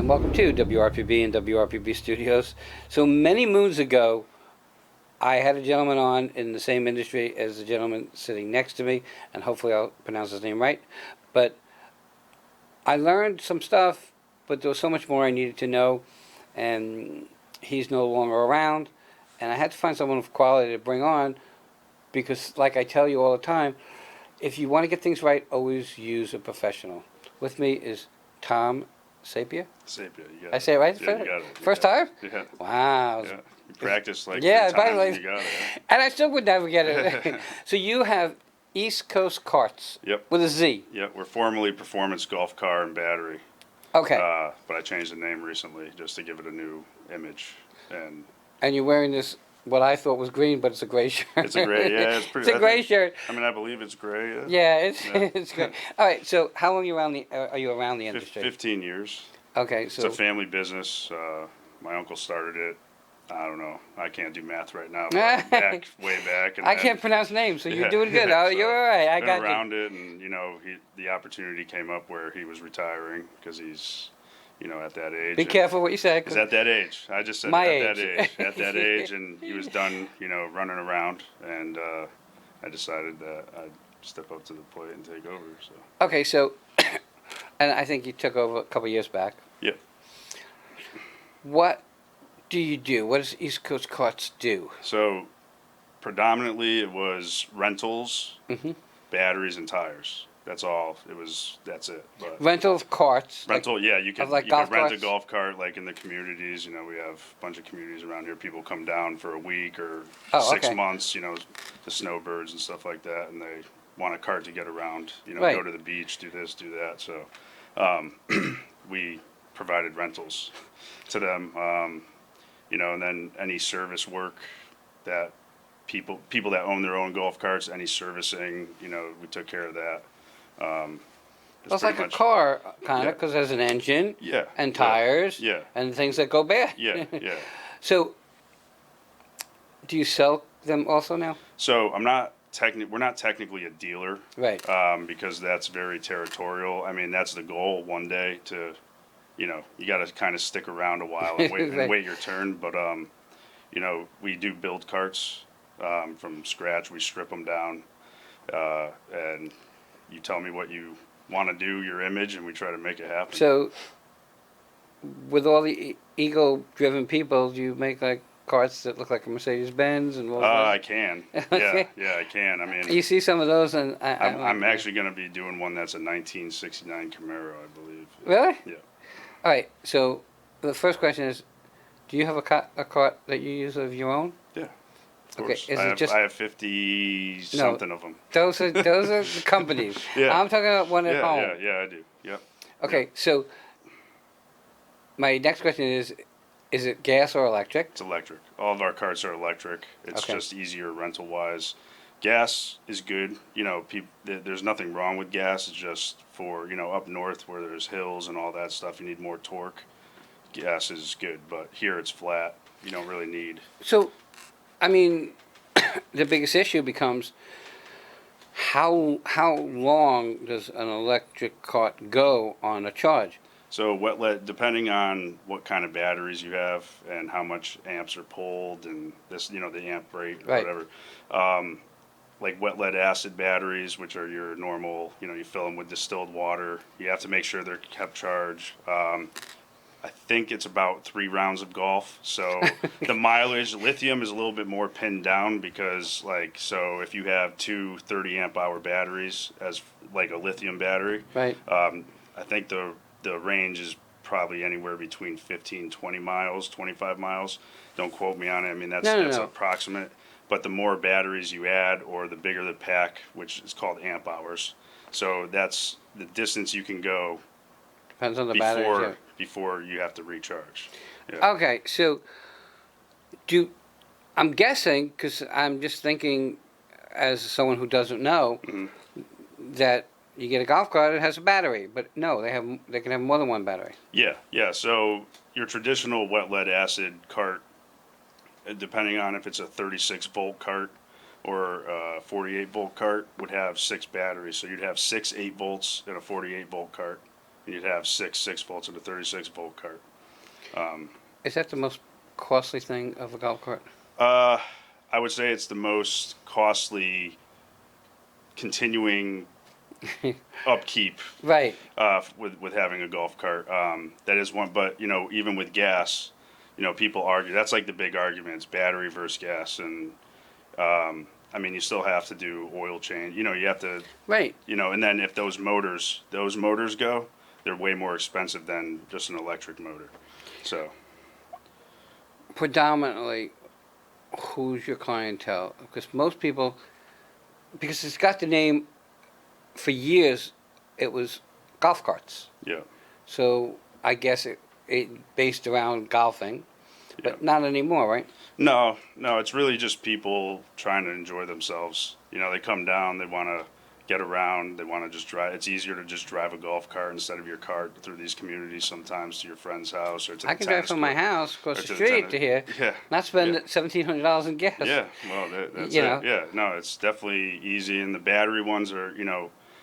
and welcome to WRPB and WRPB Studios. So many moons ago, I had a gentleman on in the same industry as the gentleman sitting next to me, and hopefully I'll pronounce his name right. But I learned some stuff, but there was so much more I needed to know, and he's no longer around, and I had to find someone of quality to bring on, because like I tell you all the time, if you want to get things right, always use a professional. With me is Tom Sapia. Sapia, you got it. I say it right? Yeah, you got it. First time? Yeah. Wow. Yeah. You practice like Yeah, 3 times by the and you got it. And I still would never get it. So you have Coast Cartz. Yep. With a Z. Yep. We're formerly Performance Golf Car and Battery. Okay. But I changed the name recently just to give it a new image. And you're wearing this, what I thought was green, but it's a gray shirt. It's a gray, yeah. It's pretty. It's a gray shirt. I mean, I believe it's gray. Yeah. Yeah, it's great. All right, so how long are you around the industry? 15 years. Okay, so. It's a family business. My uncle started it. I don't know. I can't do math right now. But way back. And I can't pronounce names, so you're doing good. So You're all right. I got you. Around it, and the opportunity came up where he was retiring because he's, at that age. Be careful what you say. He's at that age. I just said My at age. that age. At that age, and he was done, running around, and I decided that I'd step up to the plate and take over. So. Okay, so, and I think you took over a couple years back. Yeah. What do you do? What does East Coast Cartz do? So, predominantly it was rentals, batteries, and tires. That's all. That's it. But rental of carts. Rental, yeah. You could rent carts? a golf cart like in the communities. We have a bunch of communities around here. People come down for a week or 6 months. The snowbirds and stuff like that, and they want a cart to get around. Right. Go to the beach, do this, do that. So, we provided rentals to them. And then any service work that people that own their own golf carts, any servicing, we took care of that. It's like a car, kind of, because there's an engine and tires and things that go bad. Yeah. So, do you sell them also now? So we're not technically a dealer, right? Because that's very territorial. I mean, that's the goal one day to, you got to kind of stick around a while and wait, and wait your turn. But we do build carts from scratch. We strip them down, and you tell me what you want to do, your image, and we try to make it happen. So, with all the ego-driven people, do you make like carts that look like a Mercedes-Benz and all that? I can. Okay. Yeah, I can. I mean, you see some of those, and I'm actually going to be doing one that's a 1969 Camaro, I believe. Really? Yeah. All right. So, the first question is, do you have a cart that you use of your own? Yeah. Okay, I have 50 something of them. Those are the companies. Yeah. I'm talking about one at home. Yeah, I do. Yep. Okay, so my next question is it gas or electric? It's electric. All of our carts are electric. It's just easier rental wise. Gas is good. There's nothing wrong with gas. It's just for up north where there's hills and all that stuff, you need more torque. Gas is good, but here it's flat. You don't really need. So, I mean, the biggest issue becomes how long does an electric cart go on a charge? So wet lead, depending on what kind of batteries you have and how much amps are pulled and this, the amp rate or whatever. Like wet lead acid batteries, which are your normal, you fill them with distilled water. You have to make sure they're kept charged. I think it's about 3 rounds of golf. So the mileage, lithium is a little bit more pinned down because so if you have 2 30 amp hour batteries as like a lithium battery, right? I think the range is probably anywhere between 15, 20 miles, 25 miles. Don't quote me on it. I mean, that's approximate. But the more batteries you add or the bigger the pack, which is called amp hours. So that's the distance you can go. Depends on the battery. Before you have to recharge. Yeah. Okay, so I'm guessing, because I'm just thinking as someone who doesn't know, that you get a golf cart that has a battery, but no, they can have more than one battery. Yeah. So your traditional wet lead acid cart, depending on if it's a 36 volt cart or a 48 volt cart, would have 6 batteries. So you'd have 6 8 volts in a 48 volt cart. and you'd have six volts with a 36-volt cart. Is that the most costly thing of a golf cart? I would say it's the most costly continuing upkeep Right. with having a golf cart. That is one, but even with gas, people argue that's like the big argument. It's battery versus gas, and I mean you still have to do oil change. You have to, Right. and then if those motors go, they're way more expensive than just an electric motor. So Predominantly, who's your clientele? Because most people, because it's got the name, for years, it was golf carts. yeah, So I guess it based around golfing, but yeah. not anymore, right? No, it's really just people trying to enjoy themselves. They come down, they want to get around, they want to just drive. It's easier to just drive a golf cart instead of your cart through these communities sometimes to your friend's house or to the I can drive tennis from my court, house across or the to street tennis- to here, Yeah, not spend yeah. $1,700 in gas. Yeah, well, that's You it. know. Yeah, no, it's definitely easy, and the battery ones are,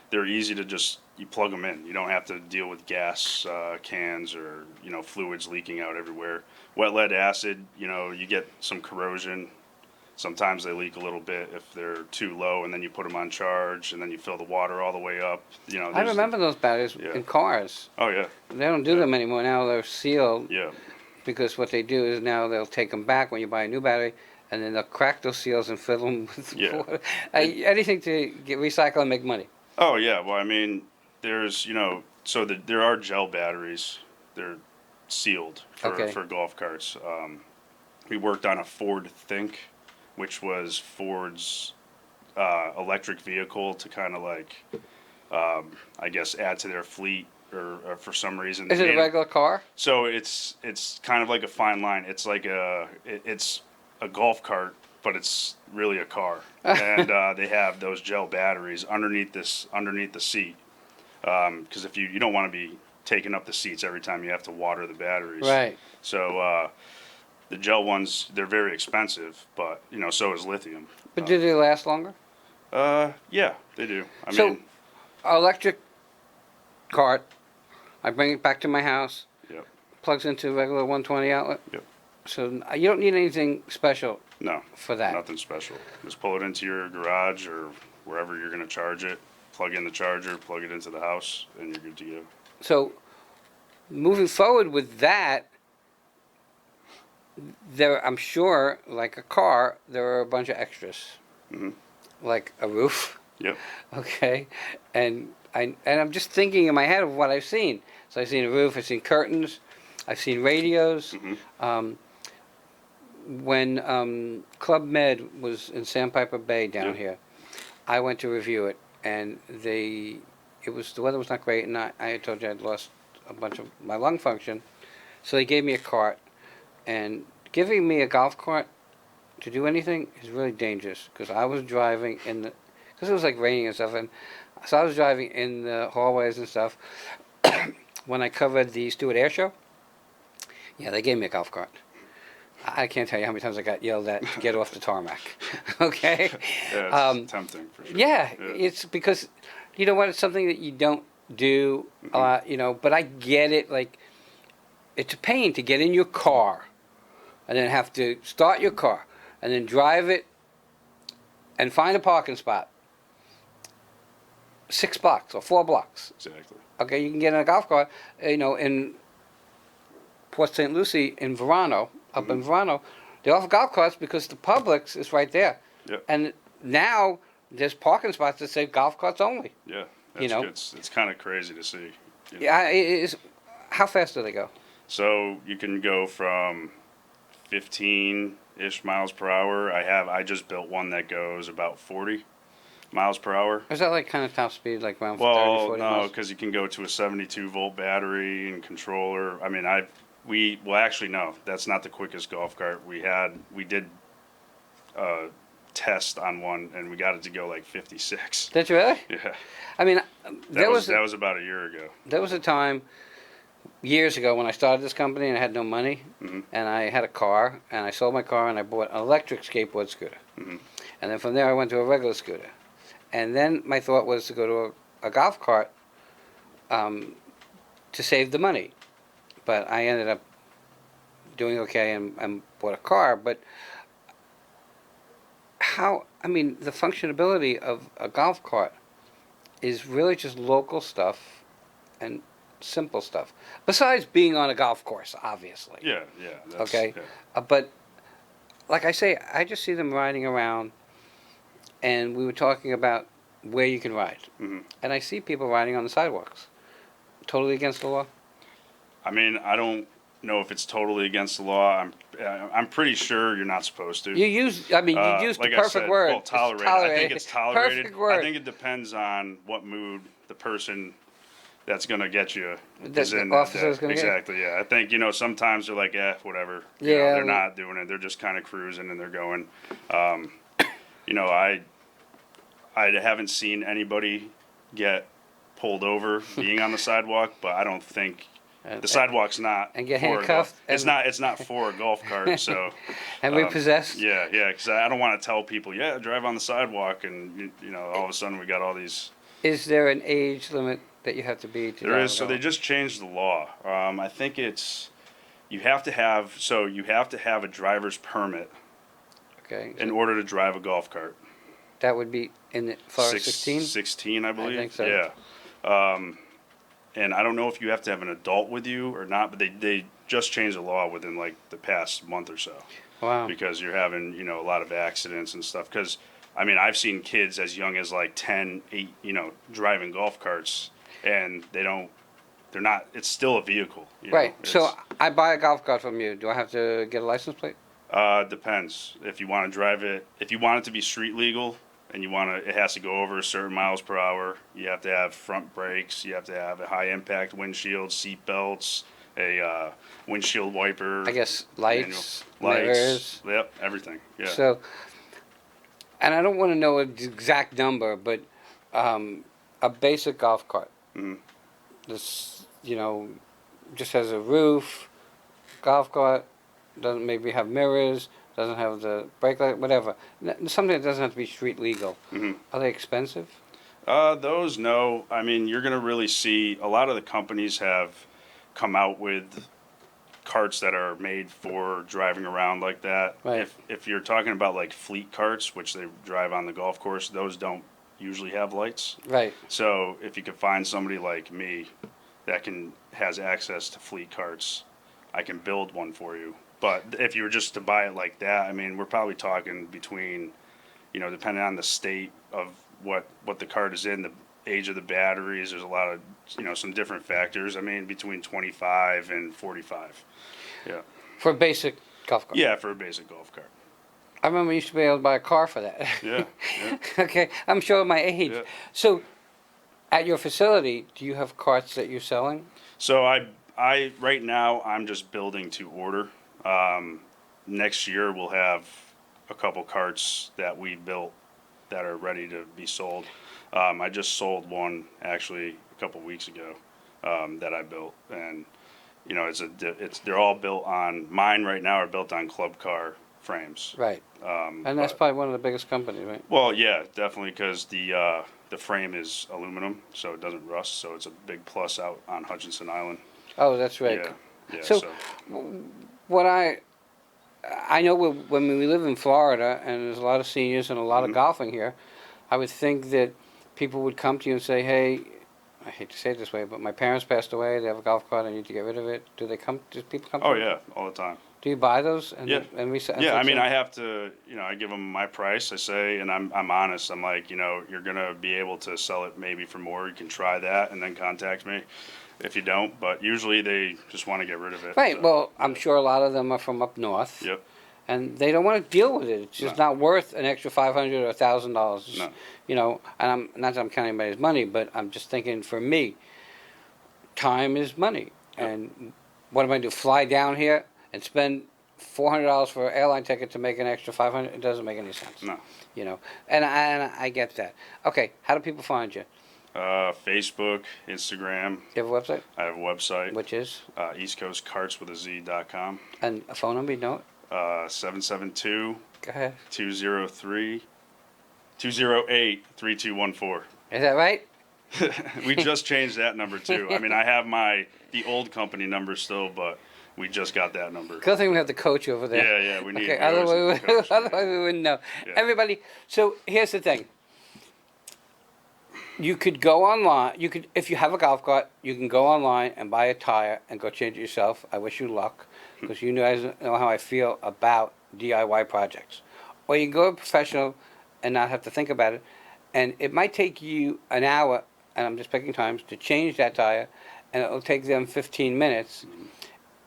they're easy to just you plug them in. You don't have to deal with gas cans or fluids leaking out everywhere. Wet lead acid, you get some corrosion. Sometimes they leak a little bit if they're too low, and then you put them on charge, and then you fill the water all the way up. I remember those batteries Yeah. in cars. Oh yeah, They don't do them anymore now. They're sealed yeah, because what they do is now they'll take them back when you buy a new battery, and then they'll crack those seals and fill them with Yeah. water. Anything to get recycle and make money. oh yeah. Well, I mean, there's there are gel batteries. They're sealed Okay. for golf carts. We worked on a Ford Think, which was Ford's electric vehicle to kind of like, I guess, add to their fleet, or for some reason. Is they it a made regular car? So it's kind of like a fine line. It's like it's a golf cart, but it's really a car. And they have those gel batteries underneath the seat, because if you don't want to be taking up the seats every time you have to water the batteries. Right. So the gel ones, they're very expensive, but so is lithium. But do they last longer? Yeah, they do. I So- mean, Electric cart. I bring it back to my house. Yep. Plugs into a regular 120 outlet. Yep. So you don't need anything special no, for that. nothing special. Just pull it into your garage or wherever you're going to charge it. Plug in the charger, plug it into the house, and you're good to go. So moving forward with that, I'm sure, like a car, there are a bunch of extras, Mhm. like a roof. Yep. Okay, and I'm just thinking in my head of what I've seen. So I've seen a roof, I've seen curtains, I've seen radios. Mhm. When Club Med was in Sandpiper Bay down Yeah. here, I went to review it, and the weather was not great, and I had told you I'd lost a bunch of my lung function, so they gave me a cart, and giving me a golf cart to do anything is really dangerous because I was driving because it was like raining and stuff, and so I was driving in the hallways and stuff. When I covered the Stewart Air Show, yeah, they gave me a golf cart. I can't tell you how many times I got yelled at to get off the tarmac. Okay? Yeah, it's tempting for sure. Yeah, it's because, you know what, it's something that you don't do, but I get it, like, it's a pain to get in your car and then have to start your car and then drive it and find a parking spot. 6 blocks or 4 blocks. Exactly. Okay, you can get in a golf cart, in Port St. Lucie, in Verano, up in Verano, they offer golf carts because the Publix is right there. Yep. And now there's parking spots that say golf carts only. Yeah. You know? It's kind of crazy to see. Yeah, it is. How fast do they go? So you can go from 15-ish miles per hour. I just built one that goes about 40 miles per hour. Is that like kind of top speed, like around 30, Well, 40 no, miles? because you can go to a 72-volt battery and controller. I mean, actually, no, that's not the quickest golf cart we did a test on one, and we got it to go like 56. Did you really? Yeah, I mean, that was about a year ago. there was a time years ago when I started this company and I had no money, Mhm. and I had a car, and I sold my car and I bought an electric skateboard scooter. Mhm. And then from there I went to a regular scooter. And then my thought was to go to a golf cart, to save the money. But I ended up doing okay and bought a car. But the functionality of a golf cart is really just local stuff and simple stuff. Besides being on a golf course, obviously. Yeah, yeah. Okay? Yeah. But like I say, I just see them riding around, and we were talking about where you can ride. Hmm. And I see people riding on the sidewalks. Totally against the law? I mean, I don't know if it's totally against the law. I'm pretty sure you're not supposed to. You use the Like I perfect said, word. well, It's tolerated. I think it's tolerated. Perfect word. I think it depends on what mood the person that's gonna get you is The in. officer is gonna get you. Exactly. Yeah. I think sometimes they're like, whatever. Yeah, they're not doing it. They're just kind of cruising and they're going. I haven't seen anybody get pulled over being on the sidewalk, but I don't think the sidewalk's not and get for a handcuffed golf. It's not for a golf cart. So and repossessed. yeah, because I don't want to tell people, drive on the sidewalk, and all of a sudden we got all these. Is there an age limit that you have to be to There drive is. a So golf? they just changed the law. I think you have to have a driver's permit Okay. in order to drive a golf cart. That would be in the Florida 16? 16, I believe. think so. Yeah. And I don't know if you have to have an adult with you or not, but they just changed the law within like the past month or so. Wow. Because you're having, a lot of accidents and stuff. Because, I've seen kids as young as like 10, 8, driving golf carts, and they're not, it's still a vehicle. Right. So I buy a golf cart from you. Do I have to get a license plate? Depends. If you want to drive it, if you want it to be street legal, and it has to go over a certain miles per hour. You have to have front brakes. You have to have a high impact windshield, seat belts, a windshield wiper. I guess lights, manual, mirrors. Yep, everything. Yeah. So, and I don't want to know an exact number, but a basic golf cart. Mhm. This, just has a roof. Golf cart doesn't maybe have mirrors. Doesn't have the brake light, whatever. Something that doesn't have to be street legal. Mhm. Are they expensive? Those, no. You're going to really see a lot of the companies have come out with carts that are made for driving around like that. Right. If you're talking about like fleet carts, which they drive on the golf course, those don't usually have lights. Right. So if you could find somebody like me that has access to fleet carts, I can build one for you. But if you were just to buy it like that, we're probably talking between, depending on the state of what the cart is in, the age of the batteries, there's a lot of, some different factors. Between 25 and 45. Yeah. For a basic golf cart? Yeah, for a basic golf cart. I remember you used to be able to buy a car for that. Yeah. Yeah. Okay, I'm showing my age. Yeah. So, at your facility, do you have carts that you're selling? So I right now I'm just building to order. Next year we'll have a couple carts that we built that are ready to be sold. I just sold one actually a couple weeks ago that I built, and they're all built on mine right now are built on club car frames. Right. And that's probably one of the biggest companies, right? Well, yeah, definitely, because the frame is aluminum, so it doesn't rust. So it's a big plus out on Hutchinson Island. Oh, that's right. Yeah. Yeah. So, what I know when we live in Florida, and there's a lot of seniors and a lot of golfing here, I would think that people would come to you and say, "Hey, I hate to say it this way, but my parents passed away. They have a golf cart. I need to get rid of it." Do people come? Oh to you? yeah, all the time. Do you buy those? And Yeah. And Yeah, I have to, I give them my price. I say, and I'm honest. I'm like, you're gonna be able to sell it maybe for more. You can try that, and then contact me if you don't. But usually they just want to get rid of it. Right. So, Well, I'm sure a lot of them are from up north. Yep. And they don't want to deal with it. It's just not worth an extra $500 or $1,000. No. And I'm not that I'm counting anybody's money, but I'm just thinking for me, time is money. Yep. And what am I do? Fly down here and spend $400 for an airline ticket to make an extra $500? It doesn't make any sense. No. And I get that. Okay, how do people find you? Facebook, Instagram. You have a website? I have a website. Which is? East Coast Cartz with a Z.com. And a phone number? You know it? 772 Go ahead. 208 3214. Is that right? We just changed that number too. I mean, I have the old company number still, but we just got that number. Good thing we have the coach over there. Yeah, we need. Okay, We always need the coach. otherwise we wouldn't know. Yeah. Everybody, so here's the thing. You could go online. You could, if you have a golf cart, you can go online and buy a tire and go change it yourself. I wish you luck, because you guys know how I feel about DIY projects. Or you can go to a professional and not have to think about it. And it might take you an hour, and I'm just picking times, to change that tire, and it'll take them 15 minutes.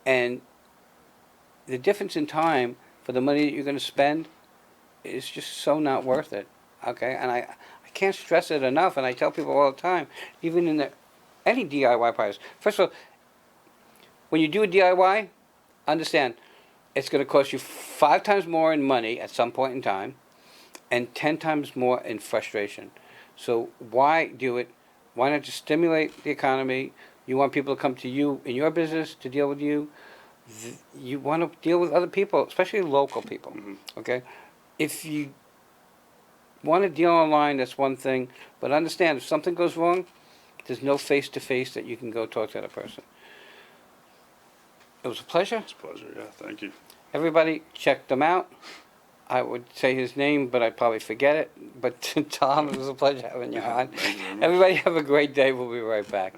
And the difference in time for the money that you're going to spend is just so not worth it. Okay? And I can't stress it enough, and I tell people all the time, even in any DIY projects. First of all, when you do a DIY, understand it's going to cost you 5 times more in money at some point in time, and 10 times more in frustration. So why do it? Why not just stimulate the economy? You want people to come to you in your business to deal with you. You want to deal with other people, especially local people. Mm-hmm. Okay? If you want to deal online, that's one thing. But understand, if something goes wrong, there's no face-to-face that you can go talk to that person. It was a pleasure. It's a pleasure. Yeah, thank you. Everybody, check them out. I would say his name, but I'd probably forget it. But Tom, it was a pleasure having you on. Thank you very much. Everybody have a great day. We'll be right back.